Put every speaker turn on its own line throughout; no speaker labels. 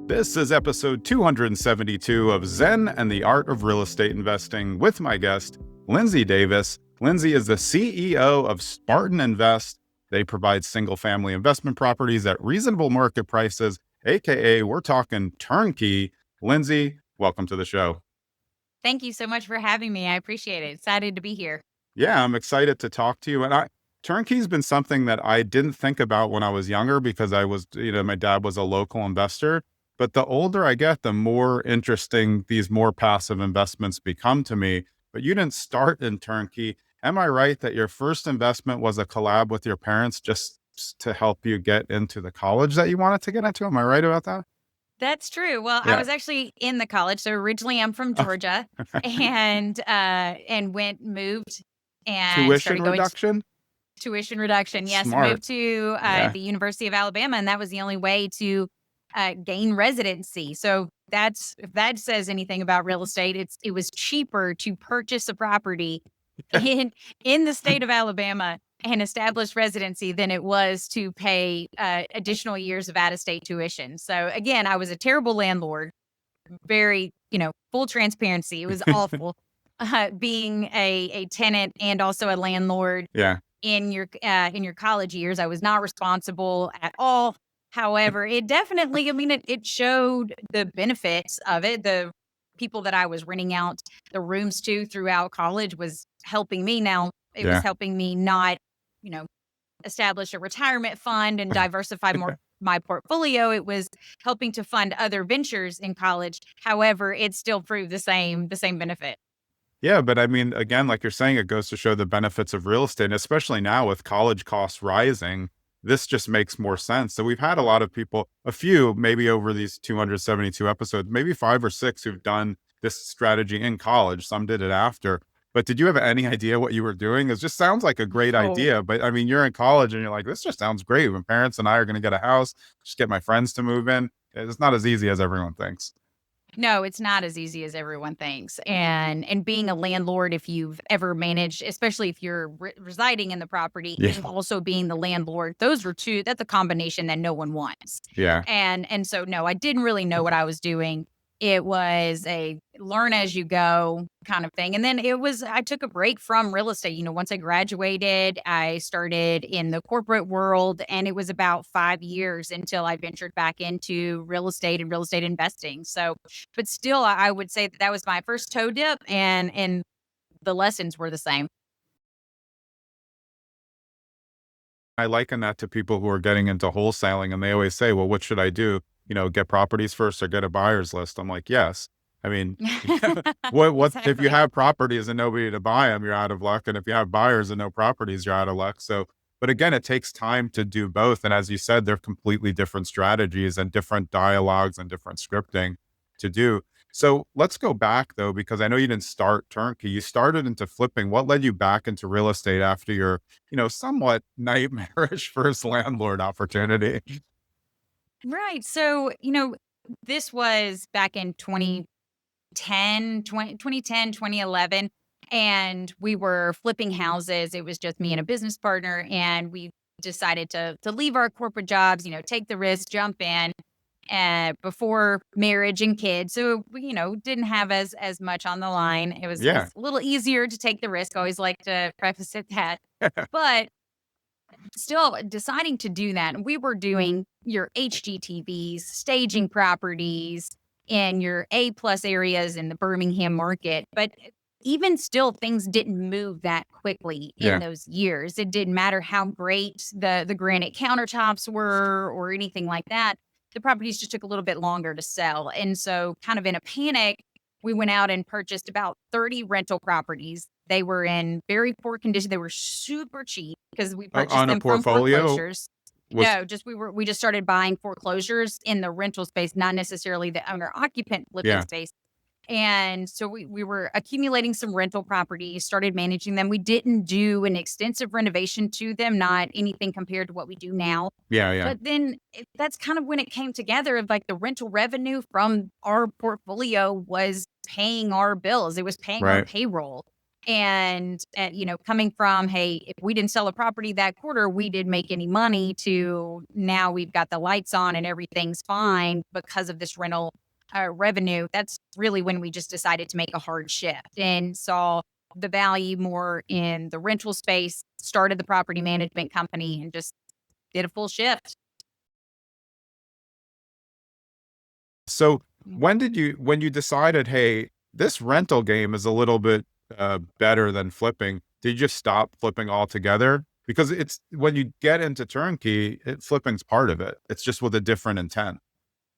This is episode 272 of Zen and the Art of Real Estate Investing with my guest, Lindsay Davis. Lindsay is the CEO of Spartan Invest. They provide single-family investment properties at reasonable market prices, aka we're talking turnkey. Lindsay, welcome to the show.
Thank you so much for having me. I appreciate it. Excited to be here.
Yeah, I'm excited to talk to you. And turnkey's been something that I didn't think about when I was younger because I was, my dad was a local investor. But the older I get, the more interesting these more passive investments become to me. But you didn't start in turnkey. Am I right that your first investment was a collab with your parents just to help you get into the college that you wanted to get into? Am I right about that?
That's true. Well, I
Yeah.
was actually in the college. So originally I'm from Georgia and moved and
Tuition
started going to
reduction?
tuition reduction. Yes,
Smart.
moved to
Yeah.
the University of Alabama, and that was the only way to gain residency. So if that says anything about real estate, it was cheaper to purchase a property in the state of Alabama and establish residency than it was to pay additional years of out-of-state tuition. So again, I was a terrible landlord. Very, full transparency. It was awful being a tenant and also a landlord
Yeah.
in your college years. I was not responsible at all. However, it definitely, it showed the benefits of it. The people that I was renting out the rooms to throughout college was helping me. Now, it was
Yeah.
helping me not, you know, establish a retirement fund and diversify more my portfolio. It was helping to fund other ventures in college. However, it still proved the same benefit.
Yeah, but I mean, again, like you're saying, it goes to show the benefits of real estate, and especially now with college costs rising, this just makes more sense. So we've had a lot of people, a few, maybe over these 272 episodes, maybe 5 or 6 who've done this strategy in college. Some did it after. But did you have any idea what you were doing? It just sounds like a great
Oh,
idea. But I mean, you're in college and you're like, this just sounds great. My parents and I are going to get a house, just get my friends to move in. It's not as easy as everyone thinks.
no, it's not as easy as everyone thinks. And being a landlord, if you've ever managed, especially if you're residing in the property
Yeah.
and also being the landlord, that's a combination that no one wants.
Yeah.
And so no, I didn't really know what I was doing. It was a learn as you go kind of thing. And then I took a break from real estate. Once I graduated, I started in the corporate world, and it was about 5 years until I ventured back into real estate and real estate investing. So, but still, I would say that was my first toe dip, and the lessons were the same.
I liken that to people who are getting into wholesaling and they always say, well, what should I do? Get properties first or get a buyer's list? I'm like, yes. I mean, what if you
Exactly.
have properties and nobody to buy them, you're out of luck. And if you have buyers and no properties, you're out of luck. So, but again, it takes time to do both. And as you said, they're completely different strategies and different dialogues and different scripting to do. So let's go back though, because I know you didn't start turnkey. You started into flipping. What led you back into real estate after your somewhat nightmarish first landlord opportunity?
Right. So, this was back in 2010, 2011, and we were flipping houses. It was just me and a business partner, and we decided to leave our corporate jobs, take the risk, jump in before marriage and kids. So we, didn't have as much on the line.
Yeah.
It was a little easier to take the risk. Always like to preface it that. But still deciding to do that, and we were doing your HGTVs, staging properties in your A plus areas in the Birmingham market. But even still, things didn't move that quickly in
Yeah.
those years. It didn't matter how great the granite countertops were or anything like that. The properties just took a little bit longer to sell. And so, kind of in a panic, we went out and purchased about 30 rental properties. They were in very poor condition. They were super cheap because we purchased
On a
them from
portfolio
foreclosures.
was
No, we just started buying foreclosures in the rental space, not necessarily the owner occupant flipping
yeah.
space. And so we were accumulating some rental properties, started managing them. We didn't do an extensive renovation to them, not anything compared to what we do now.
Yeah. Yeah.
But then that's kind of when it came together of like the rental revenue from our portfolio was paying our bills. It was paying our
Right.
payroll. And, coming from, hey, if we didn't sell a property that quarter, we didn't make any money, to now we've got the lights on and everything's fine because of this rental revenue. That's really when we just decided to make a hard shift and saw the value more in the rental space, started the property management company, and just did a full shift.
So
Mm.
when you decided, hey, this rental game is a little bit better than flipping, did you just stop flipping altogether? Because it's when you get into turnkey, flipping's part of it. It's just with a different intent.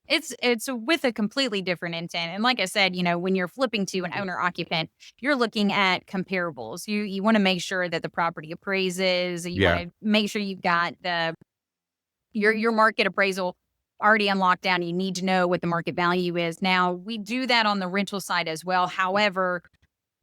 It's with a completely different intent. And like I said, when you're flipping to an owner occupant, you're looking at comparables. You want to make sure that the property appraises. You want
Yeah.
to make sure you've got your market appraisal already on lockdown. You need to know what the market value is. Now, we do that on the rental side as well. However,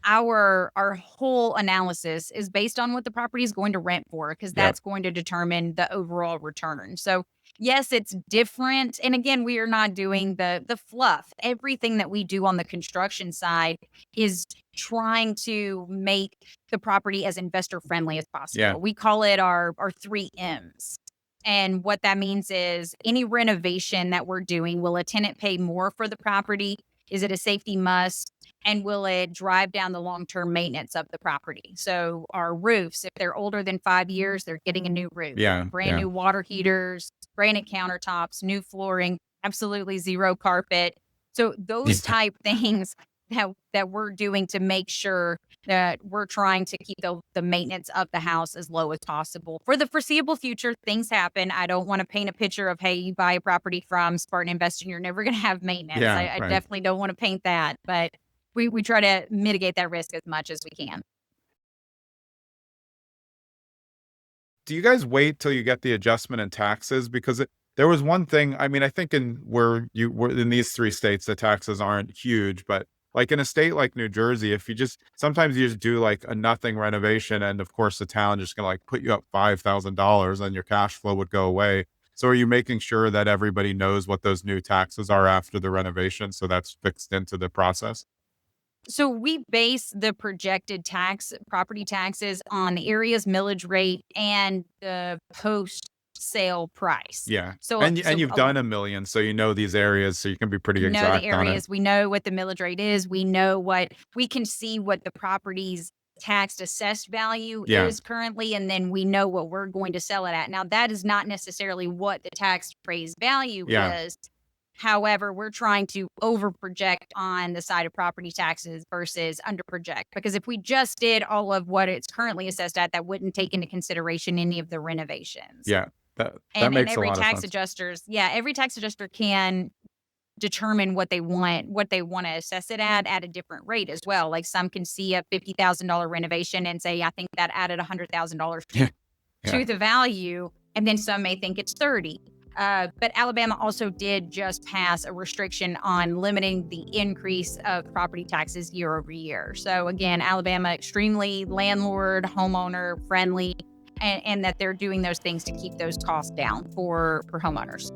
our whole analysis is based on what the property is going to rent for, because
Yep.
that's going to determine the overall return. So yes, it's different. And again, we are not doing the fluff. Everything that we do on the construction side is trying to make the property as investor friendly as
Yeah.
possible. We call it our 3 M's. And what that means is, any renovation that we're doing, will a tenant pay more for the property? Is it a safety must? And will it drive down the long-term maintenance of the property? So our roofs, if they're older than 5 years, they're getting a new roof,
Yeah.
brand
Yeah.
new water heaters, granite countertops, new flooring, absolutely zero carpet. So those
Yeah.
type things that we're doing to make sure that we're trying to keep the maintenance of the house as low as possible. For the foreseeable future, things happen. I don't want to paint a picture of, hey, you buy a property from Spartan Invest and you're never going to have maintenance.
Yeah.
I
Right.
definitely don't want to paint that, but we try to mitigate that risk as much as we can.
Do you guys wait till you get the adjustment in taxes? Because there was one thing, I mean, I think in where you were in these 3 states, the taxes aren't huge, but like in a state like New Jersey, if you just sometimes you just do like a nothing renovation, and of course the town just gonna like put you up $5,000 and your cash flow would go away. So are you making sure that everybody knows what those new taxes are after the renovation? So that's fixed into the process?
So we base the projected property taxes on the area's millage rate and the post sale price.
Yeah.
So
And
so
you've done a million, so you know these areas, so you can be pretty
we know the
exact on it.
areas, we know what the millage rate is, we can see what the property's taxed assessed value
Yeah.
is currently, and then we know what we're going to sell it at. Now, that is not necessarily what the tax appraised value
Yeah.
is. However, we're trying to over project on the side of property taxes versus under project, because if we just did all of what it's currently assessed at, that wouldn't take into consideration any of the renovations.
Yeah. That
And
makes a
every
lot of
tax
sense.
adjusters, yeah, every tax adjuster can determine what they wanna assess it at a different rate as well. Like, some can see a $50,000 renovation and say, "I think that added $100,000
Yeah. Yeah.
to the value," and then some may think it's 30. But Alabama also did just pass a restriction on limiting the increase of property taxes year over year. So again, Alabama extremely landlord, homeowner friendly, and that they're doing those things to keep those costs down for homeowners.